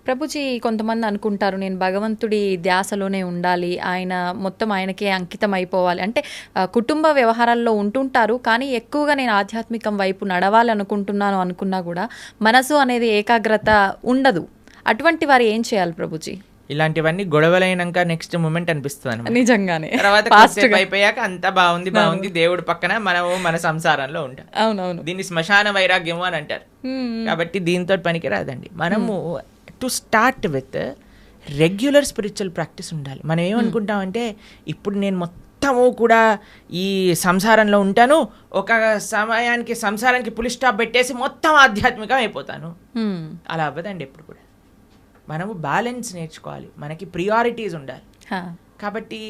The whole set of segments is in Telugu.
ప్రభుజీ, కొంతమంది అనుకుంటారు నేను భగవంతుడి ధ్యాసలోనే ఉండాలి, ఆయన మొత్తం ఆయనకే అంకితం అయిపోవాలి అంటే కుటుంబ వ్యవహారాల్లో ఉంటుంటారు, కానీ ఎక్కువగా నేను ఆధ్యాత్మికం వైపు నడవాలి అనుకుంటున్నాను అనుకున్నా కూడా మనసు అనేది ఏకాగ్రత ఉండదు. అటువంటి వారు ఏం చేయాలి ప్రభుజీ? ఇలాంటివన్నీ గొడవలైనాక నెక్స్ట్ మూమెంట్ అనిపిస్తుంది అనమాట. నిజంగానే తర్వాత అయిపోయాక అంతా బాగుంది దేవుడి పక్కన మనము మన సంసారంలో ఉంటాం. అవునవును, దీన్ని శ్మశాన వైరాగ్యము అని అంటారు. కాబట్టి దీంతో పనికి రాదండి. మనము to start with regular spiritual practice ఉండాలి. మనం ఏమనుకుంటామంటే ఇప్పుడు నేను మొత్తము కూడా ఈ సంసారంలో ఉంటాను, ఒక సమయానికి సంసారానికి పులి స్టాప్ పెట్టేసి మొత్తం ఆధ్యాత్మికం అయిపోతాను. అలా అవ్వదండి. ఎప్పుడు కూడా మనము బ్యాలెన్స్ నేర్చుకోవాలి, మనకి ప్రియారిటీస్ ఉండాలి. కాబట్టి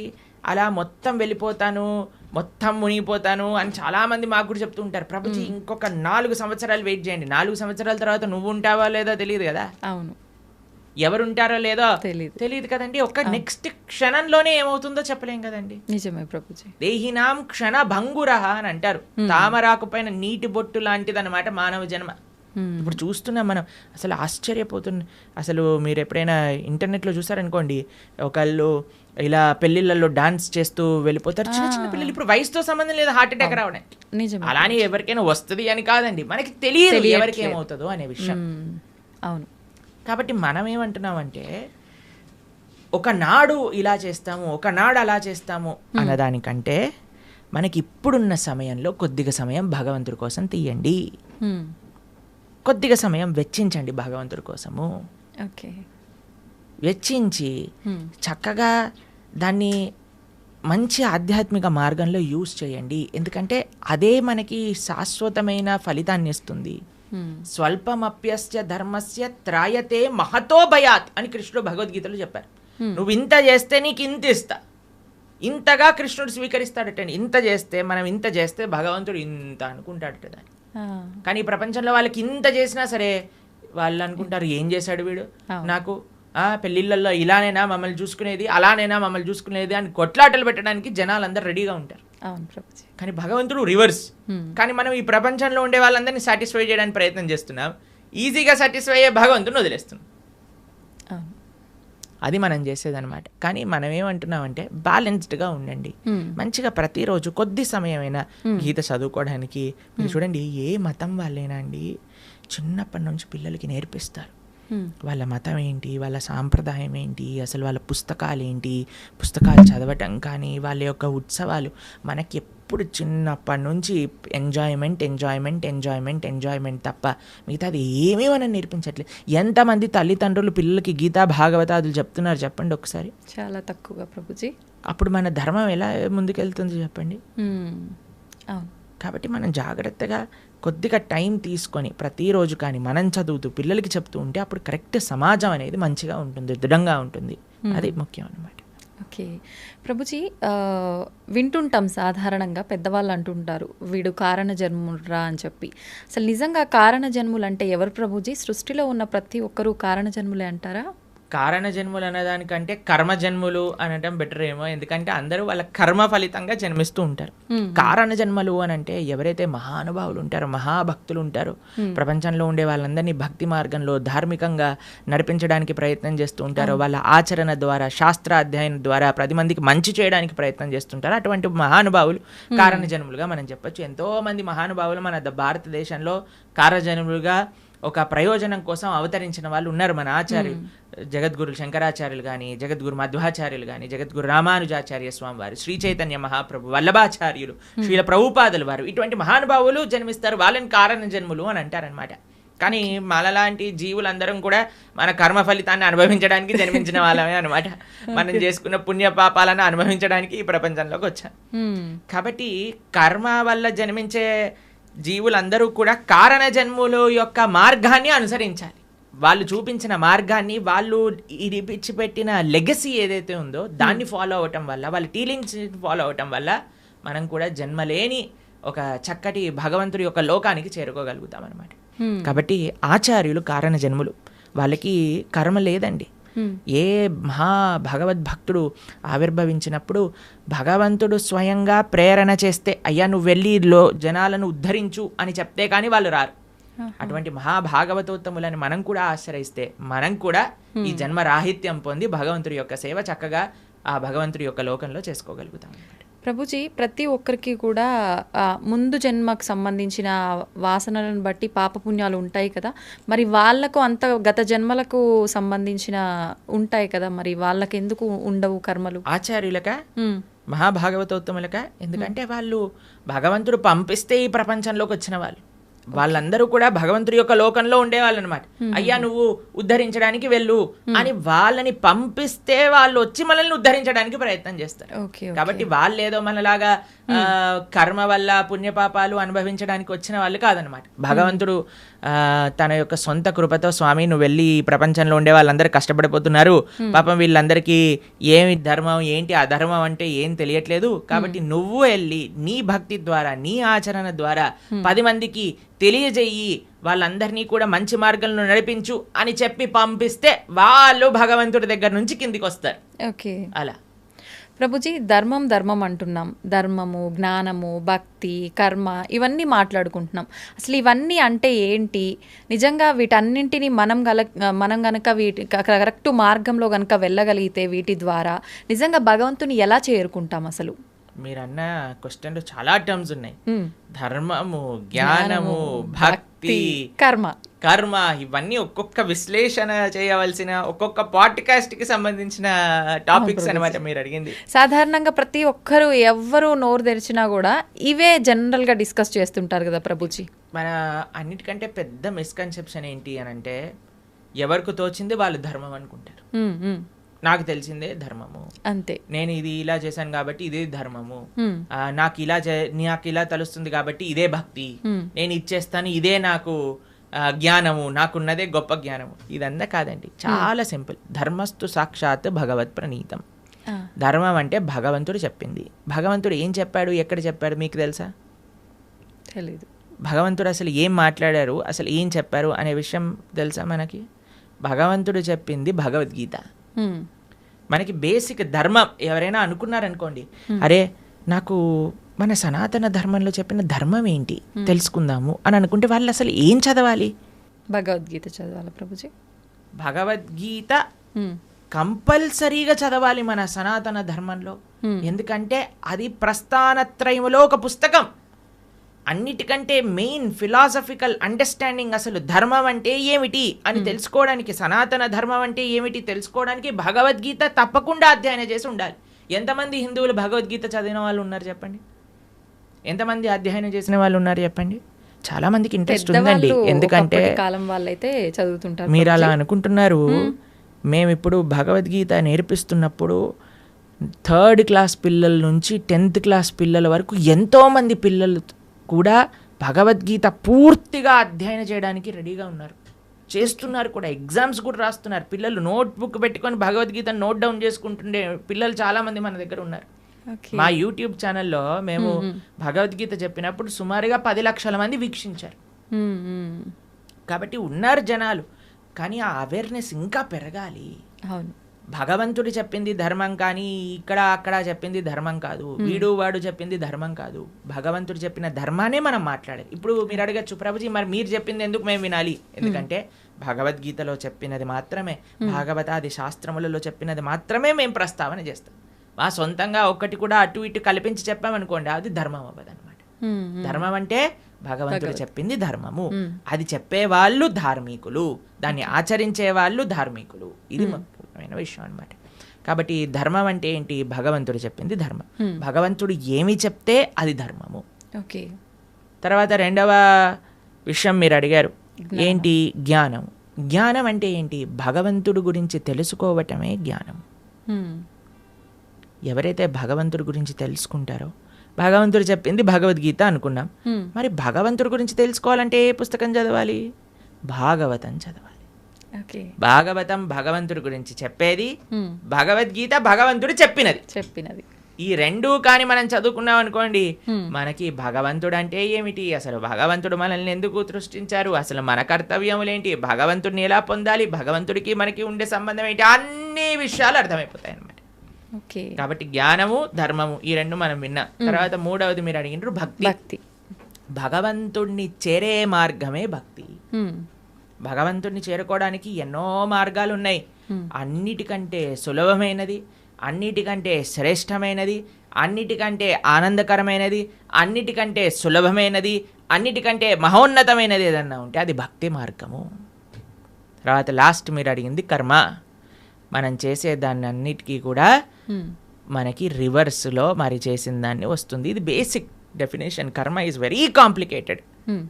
అలా మొత్తం వెళ్ళిపోతాను, మొత్తం మునిగిపోతాను అని చాలామంది మాకు కూడా చెప్తూ ఉంటారు. ప్రభుజీ ఇంకొక 4 సంవత్సరాలు వెయిట్ చేయండి, 4 సంవత్సరాల తర్వాత నువ్వు ఉంటావా లేదో తెలియదు కదా. అవును, ఎవరుంటారో లేదో తెలియదు కదండి. ఒక నెక్స్ట్ క్షణంలోనే ఏమవుతుందో చెప్పలేం కదండి. నిజమే ప్రభుజీ. దేహినాం క్షణ భంగురహ అని అంటారు. తామరాకు పైన నీటి బొట్టు లాంటిది అనమాట మానవ జన్మ. ఇప్పుడు చూస్తున్నాం మనం, అసలు ఆశ్చర్యపోతున్నాం. అసలు మీరు ఎప్పుడైనా ఇంటర్నెట్లో చూసారనుకోండి, ఒకళ్ళు ఇలా పెళ్లిళ్ళల్లో డాన్స్ చేస్తూ వెళ్ళిపోతారు, చిన్న చిన్న పిల్లలు. ఇప్పుడు వయసుతో సంబంధం లేదు హార్ట్ అటాక్ రావడానికి. అలానే ఎవరికైనా వస్తుంది అని కాదండి, మనకి తెలియదు ఎవరికి ఏమవుతుందో అనే విషయం. అవును. కాబట్టి మనం ఏమంటున్నామంటే ఒకనాడు ఇలా చేస్తాము, ఒకనాడు అలా చేస్తాము అన్నదానికంటే మనకి ఇప్పుడున్న సమయంలో కొద్దిగా సమయం భగవంతుడి కోసం తీయండి, కొద్దిగా సమయం వెచ్చించండి భగవంతుడి కోసము. వెచ్చించి చక్కగా దాన్ని మంచి ఆధ్యాత్మిక మార్గంలో యూజ్ చేయండి. ఎందుకంటే అదే మనకి శాశ్వతమైన ఫలితాన్ని ఇస్తుంది. స్వల్పమప్యస్య ధర్మస్య త్రాయతే మహతో భయాత్ అని కృష్ణుడు భగవద్గీతలో చెప్పారు. నువ్వు ఇంత చేస్తే నీకు ఇంత ఇస్తా, ఇంతగా కృష్ణుడు స్వీకరిస్తాడటండి. ఇంత చేస్తే మనం ఇంత చేస్తే భగవంతుడు ఇంత అనుకుంటాడట దాన్ని. కానీ ఈ ప్రపంచంలో వాళ్ళకి ఇంత చేసినా సరే వాళ్ళు అనుకుంటారు ఏం చేశాడు వీడు నాకు, పెళ్ళిళ్ళల్లో ఇలానైనా మమ్మల్ని చూసుకునేది, అలానైనా మమ్మల్ని చూసుకునేది అని కొట్లాటలు పెట్టడానికి జనాలందరూ రెడీగా ఉంటారు. కానీ భగవంతుడు రివర్స్. కానీ మనం ఈ ప్రపంచంలో ఉండే వాళ్ళందరినీ సాటిస్ఫై చేయడానికి ప్రయత్నం చేస్తున్నాం, ఈజీగా సాటిస్ఫై అయ్యే భగవంతుని వదిలేస్తున్నాం. అది మనం చేసేదన్నమాట. కానీ మనం ఏమంటున్నామంటే బ్యాలెన్స్డ్గా ఉండండి, మంచిగా ప్రతిరోజు కొద్ది సమయమైనా గీత చదువుకోవడానికి. మీరు చూడండి, ఏ మతం వాళ్ళైనా అండి చిన్నప్పటి నుంచి పిల్లలకి నేర్పిస్తారు వాళ్ళ మతం ఏంటి, వాళ్ళ సాంప్రదాయం ఏంటి, అసలు వాళ్ళ పుస్తకాలు ఏంటి, పుస్తకాలు చదవటం కానీ వాళ్ళ యొక్క ఉత్సవాలు. మనకి ఎప్పుడు చిన్నప్పటి నుంచి ఎంజాయ్మెంట్ ఎంజాయ్మెంట్ ఎంజాయ్మెంట్ ఎంజాయ్మెంట్ తప్ప మిగతాది ఏమీ మనం నేర్పించట్లేదు. ఎంతమంది తల్లిదండ్రులు పిల్లలకి గీతా భాగవతాదులు చెప్తున్నారు చెప్పండి ఒకసారి? చాలా తక్కువగా ప్రభుజీ. అప్పుడు మన ధర్మం ఎలా ముందుకెళ్తుంది చెప్పండి? కాబట్టి మనం జాగ్రత్తగా కొద్దిగా టైం తీసుకొని ప్రతిరోజు కానీ మనం చదువుతూ పిల్లలకి చెప్తూ ఉంటే అప్పుడు కరెక్ట్ సమాజం అనేది మంచిగా ఉంటుంది, దృఢంగా ఉంటుంది. అది ముఖ్యం అన్నమాట. ఓకే ప్రభుజీ, వింటుంటాం సాధారణంగా పెద్దవాళ్ళు అంటుంటారు వీడు కారణ జన్మురా అని చెప్పి. అసలు నిజంగా కారణ జన్ములు అంటే ఎవరు ప్రభుజీ? సృష్టిలో ఉన్న ప్రతి ఒక్కరూ కారణ జన్ములే అంటారా? కారణ జన్ములు అనేదానికంటే కర్మ జన్ములు అనడం బెటర్ ఏమో. ఎందుకంటే అందరూ వాళ్ళ కర్మ ఫలితంగా జన్మిస్తూ ఉంటారు. కారణ జన్మలు అని అంటే ఎవరైతే మహానుభావులు ఉంటారో, మహాభక్తులు ఉంటారో, ప్రపంచంలో ఉండే వాళ్ళందరినీ భక్తి మార్గంలో ధార్మికంగా నడిపించడానికి ప్రయత్నం చేస్తూ ఉంటారో, వాళ్ళ ఆచరణ ద్వారా, శాస్త్ర అధ్యయనం ద్వారా 10 మందికి మంచి చేయడానికి ప్రయత్నం చేస్తుంటారు. అటువంటి మహానుభావులు కారణ జన్ములుగా మనం చెప్పొచ్చు. ఎంతో మంది మహానుభావులు మన భారతదేశంలో కారణ జన్ములుగా ఒక ప్రయోజనం కోసం అవతరించిన వాళ్ళు ఉన్నారు. మన ఆచార్యులు జగద్గురు శంకరాచార్యులు కానీ, జగద్గురు మధ్వాచార్యులు కానీ, జగద్గురు రామానుజాచార్య స్వామి వారు, శ్రీ చైతన్య మహాప్రభు, వల్లభాచార్యులు, శ్రీల ప్రభుపాదులు వారు, ఇటువంటి మహానుభావులు జన్మిస్తారు. వాళ్ళని కారణ జన్ములు అని అంటారనమాట. కానీ మనలాంటి జీవులందరం కూడా మన కర్మ ఫలితాన్ని అనుభవించడానికి జన్మించిన వాళ్ళమే అనమాట. మనం చేసుకున్న పుణ్య పాపాలను అనుభవించడానికి ఈ ప్రపంచంలోకి వచ్చాం. కాబట్టి కర్మ వల్ల జన్మించే జీవులందరూ కూడా కారణ జన్ముల యొక్క మార్గాన్ని అనుసరించాలి. వాళ్ళు చూపించిన మార్గాన్ని, వాళ్ళు ఇచ్చిపెట్టిన లెగసీ ఏదైతే ఉందో దాన్ని ఫాలో అవటం వల్ల, వాళ్ళ టీలింగ్స్ ఫాలో అవటం వల్ల మనం కూడా జన్మలేని ఒక చక్కటి భగవంతుడి యొక్క లోకానికి చేరుకోగలుగుతాం అనమాట. కాబట్టి ఆచార్యులు కారణ జన్ములు, వాళ్ళకి కర్మ లేదండి. ఏ మహా భగవద్భక్తుడు ఆవిర్భవించినప్పుడు భగవంతుడు స్వయంగా ప్రేరణ చేస్తే, అయ్యా నువ్వు వెళ్ళి జనాలను ఉద్ధరించు అని చెప్తే కానీ వాళ్ళు రారు. అటువంటి మహాభాగవతోత్తములని మనం కూడా ఆశ్రయిస్తే మనం కూడా ఈ జన్మ రాహిత్యం పొంది భగవంతుడి యొక్క సేవ చక్కగా ఆ భగవంతుడి యొక్క లోకంలో చేసుకోగలుగుతాం. ప్రభుజీ, ప్రతి ఒక్కరికి కూడా ముందు జన్మకు సంబంధించిన వాసనలను బట్టి పాపపుణ్యాలు ఉంటాయి కదా, మరి వాళ్ళకు అంత గత జన్మలకు సంబంధించిన ఉంటాయి కదా, మరి వాళ్ళకి ఎందుకు ఉండవు కర్మలు? ఆచార్యులక మహాభాగవతోత్తములక, ఎందుకంటే వాళ్ళు భగవంతుడు పంపిస్తే ఈ ప్రపంచంలోకి వచ్చిన వాళ్ళు. వాళ్ళందరూ కూడా భగవంతుడి యొక్క లోకంలో ఉండేవాళ్ళు అనమాట. అయ్యా నువ్వు ఉద్ధరించడానికి వెళ్ళు అని వాళ్ళని పంపిస్తే వాళ్ళు వచ్చి మనల్ని ఉద్ధరించడానికి ప్రయత్నం చేస్తారు. కాబట్టి వాళ్ళు ఏదో మనలాగా కర్మ వల్ల పుణ్యపాపాలు అనుభవించడానికి వచ్చిన వాళ్ళు కాదనమాట. భగవంతుడు తన యొక్క సొంత కృపతో, స్వామి నువ్వు వెళ్ళి ఈ ప్రపంచంలో ఉండే వాళ్ళందరూ కష్టపడిపోతున్నారు, పాపం వీళ్ళందరికీ ఏమి ధర్మం ఏంటి అధర్మం అంటే ఏం తెలియట్లేదు, కాబట్టి నువ్వు వెళ్ళి నీ భక్తి ద్వారా నీ ఆచరణ ద్వారా 10 మందికి తెలియజేయి, వాళ్ళందరినీ కూడా మంచి మార్గంలో నడిపించు అని చెప్పి పంపిస్తే వాళ్ళు భగవంతుడి దగ్గర నుంచి కిందికి వస్తారు. ఓకే, అలా ప్రభుజీ, ధర్మం అంటున్నాం. ధర్మము, జ్ఞానము, భక్తి, కర్మ ఇవన్నీ మాట్లాడుకుంటున్నాం. అసలు ఇవన్నీ అంటే ఏంటి? నిజంగా వీటన్నింటినీ మనం గనక వీటి కరెక్ట్ మార్గంలో గనక వెళ్ళగలిగితే వీటి ద్వారా నిజంగా భగవంతుని ఎలా చేరుకుంటాం? అసలు మీరన్న క్వశ్చన్లో చాలా టర్మ్స్ ఉన్నాయి. ధర్మము, జ్ఞానము, భక్తి, కర్మ ఇవన్నీ ఒక్కొక్క విశ్లేషణ చేయవలసిన ఒక్కొక్క పాడ్కాస్ట్ కి సంబంధించిన టాపిక్స్ అనమాట మీరు అడిగింది. సాధారణంగా ప్రతి ఒక్కరు ఎవ్వరు నోరు తెరిచినా కూడా ఇవే జనరల్ గా డిస్కస్ చేస్తుంటారు కదా ప్రభుజీ. మన అన్నిటికంటే పెద్ద మిస్కన్సెప్షన్ ఏంటి అని అంటే, ఎవరికి తోచింది వాళ్ళు ధర్మం అనుకుంటారు. నాకు తెలిసిందే ధర్మము, అంతే, నేను ఇది ఇలా చేశాను కాబట్టి ఇదే ధర్మము, నాకు ఇలా తెలుస్తుంది కాబట్టి ఇదే భక్తి, నేను ఇచ్చేస్తాను ఇదే నాకు జ్ఞానము, నాకున్నదే గొప్ప జ్ఞానము. ఇదంతా కాదండి, చాలా సింపుల్. ధర్మస్తు సాక్షాత్ భగవత్ ప్రణీతం. ధర్మం అంటే భగవంతుడు చెప్పింది. భగవంతుడు ఏం చెప్పాడు, ఎక్కడ చెప్పాడు మీకు తెలుసా? తెలీదు. భగవంతుడు అసలు ఏం మాట్లాడారు, అసలు ఏం చెప్పారు అనే విషయం తెలుసా మనకి? భగవంతుడు చెప్పింది భగవద్గీత. మనకి బేసిక్ ధర్మం ఎవరైనా అనుకున్నారనుకోండి, అరే నాకు మన సనాతన ధర్మంలో చెప్పిన ధర్మం ఏంటి తెలుసుకుందాము అని అనుకుంటే వాళ్ళు అసలు ఏం చదవాలి? భగవద్గీత చదవాలి ప్రభుజీ. భగవద్గీత కంపల్సరీగా చదవాలి మన సనాతన ధర్మంలో. ఎందుకంటే అది ప్రస్థానత్రయములో ఒక పుస్తకం. అన్నిటికంటే మెయిన్ ఫిలాసఫికల్ అండర్స్టాండింగ్, అసలు ధర్మం అంటే ఏమిటి అని తెలుసుకోవడానికి, సనాతన ధర్మం అంటే ఏమిటి తెలుసుకోవడానికి భగవద్గీత తప్పకుండా అధ్యయనం చేసి ఉండాలి. ఎంతమంది హిందువులు భగవద్గీత చదివిన వాళ్ళు ఉన్నారు చెప్పండి? ఎంతమంది అధ్యయనం చేసిన వాళ్ళు ఉన్నారు చెప్పండి? చాలా మందికి ఇంట్రెస్ట్ ఉందండి. ఎందుకంటే కాలం వాళ్ళైతే చదువుతుంటారు. మీరు అలా అనుకుంటున్నారు. మేము ఇప్పుడు భగవద్గీత నేర్పిస్తున్నప్పుడు 3rd క్లాస్ పిల్లల నుంచి 10th క్లాస్ పిల్లల వరకు ఎంతోమంది పిల్లలు కూడా భగవద్గీత పూర్తిగా అధ్యయనం చేయడానికి రెడీగా ఉన్నారు, చేస్తున్నారు కూడా, ఎగ్జామ్స్ కూడా రాస్తున్నారు. పిల్లలు నోట్బుక్ పెట్టుకొని భగవద్గీత నోట్ డౌన్ చేసుకుంటుండే పిల్లలు చాలామంది మన దగ్గర ఉన్నారు. మా యూట్యూబ్ ఛానల్లో మేము భగవద్గీత చెప్పినప్పుడు సుమారుగా 10 లక్షల మంది వీక్షించారు. కాబట్టి ఉన్నారు జనాలు, కానీ ఆ అవేర్నెస్ ఇంకా పెరగాలి. అవును, భగవంతుడు చెప్పింది ధర్మం కానీ ఇక్కడ అక్కడ చెప్పింది ధర్మం కాదు, వీడు వాడు చెప్పింది ధర్మం కాదు. భగవంతుడు చెప్పిన ధర్మానే మనం మాట్లాడాలి. ఇప్పుడు మీరు అడగచ్చు, ప్రభుజీ మరి మీరు చెప్పింది ఎందుకు మేము వినాలి? ఎందుకంటే భగవద్గీతలో చెప్పినది మాత్రమే, భాగవతాది శాస్త్రములలో చెప్పినది మాత్రమే మేము ప్రస్తావన చేస్తాం. మా సొంతంగా ఒక్కటి కూడా అటు ఇటు కల్పించి చెప్పామనుకోండి, అది ధర్మం అవ్వదు అనమాట. ధర్మం అంటే భగవంతుడు చెప్పింది ధర్మము, అది చెప్పే వాళ్ళు ధార్మికులు, దాన్ని ఆచరించే వాళ్ళు ధార్మికులు. ఇది ముఖ్యమైన విషయం అనమాట. కాబట్టి ధర్మం అంటే ఏంటి? భగవంతుడు చెప్పింది ధర్మం. భగవంతుడు ఏమి చెప్తే అది ధర్మము. ఓకే. తర్వాత రెండవ విషయం మీరు అడిగారు ఏంటి? జ్ఞానం. జ్ఞానం అంటే ఏంటి? భగవంతుడు గురించి తెలుసుకోవటమే జ్ఞానం. ఎవరైతే భగవంతుడి గురించి తెలుసుకుంటారో, భగవంతుడు చెప్పింది భగవద్గీత అనుకున్నాం, మరి భగవంతుడి గురించి తెలుసుకోవాలంటే ఏ పుస్తకం చదవాలి? భాగవతం చదవాలి. భాగవతం భగవంతుడి గురించి చెప్పేది, భగవద్గీత భగవంతుడు చెప్పినది. ఈ రెండు కానీ మనం చదువుకున్నాం అనుకోండి, మనకి భగవంతుడు అంటే ఏమిటి, అసలు భగవంతుడు మనల్ని ఎందుకు సృష్టించారు, అసలు మన కర్తవ్యములేంటి, భగవంతుడిని ఎలా పొందాలి, భగవంతుడికి మనకి ఉండే సంబంధం ఏంటి, అన్ని విషయాలు అర్థమైపోతాయి అన్నమాట. కాబట్టి జ్ఞానము ధర్మము ఈ రెండు మనం విన్నాం. తర్వాత మూడవది మీరు అడిగినారు భక్తి. భగవంతుణ్ణి చేరే మార్గమే భక్తి. భగవంతుణ్ణి చేరుకోవడానికి ఎన్నో మార్గాలు ఉన్నాయి. అన్నిటికంటే సులభమైనది, అన్నిటికంటే శ్రేష్టమైనది, అన్నిటికంటే ఆనందకరమైనది, అన్నిటికంటే సులభమైనది, అన్నిటికంటే మహోన్నతమైనది ఏదన్నా ఉంటే అది భక్తి మార్గము. తర్వాత లాస్ట్ మీరు అడిగింది కర్మ. మనం చేసే దాన్ని అన్నిటికీ కూడా మనకి రివర్స్లో మరి చేసిన దాన్ని వస్తుంది. ఇది బేసిక్ డెఫినేషన్. కర్మ ఈజ్ వెరీ కాంప్లికేటెడ్.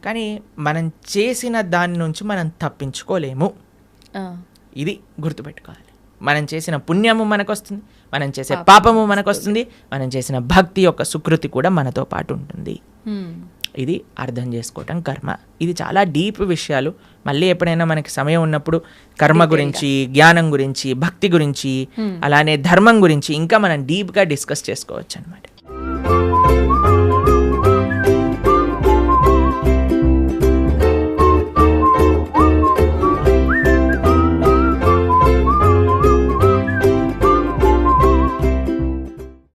కానీ మనం చేసిన దాని నుంచి మనం తప్పించుకోలేము. ఇది గుర్తుపెట్టుకోవాలి. మనం చేసిన పుణ్యము మనకు వస్తుంది, మనం చేసే పాపము మనకు వస్తుంది, మనం చేసిన భక్తి యొక్క సుకృతి కూడా మనతో పాటు ఉంటుంది. ఇది అర్థం చేసుకోవటం కర్మ. ఇది చాలా డీప్ విషయాలు. మళ్ళీ ఎప్పుడైనా మనకి సమయం ఉన్నప్పుడు కర్మ గురించి, జ్ఞానం గురించి, భక్తి గురించి, అలానే ధర్మం గురించి ఇంకా మనం డీప్గా డిస్కస్ చేసుకోవచ్చు అన్నమాట.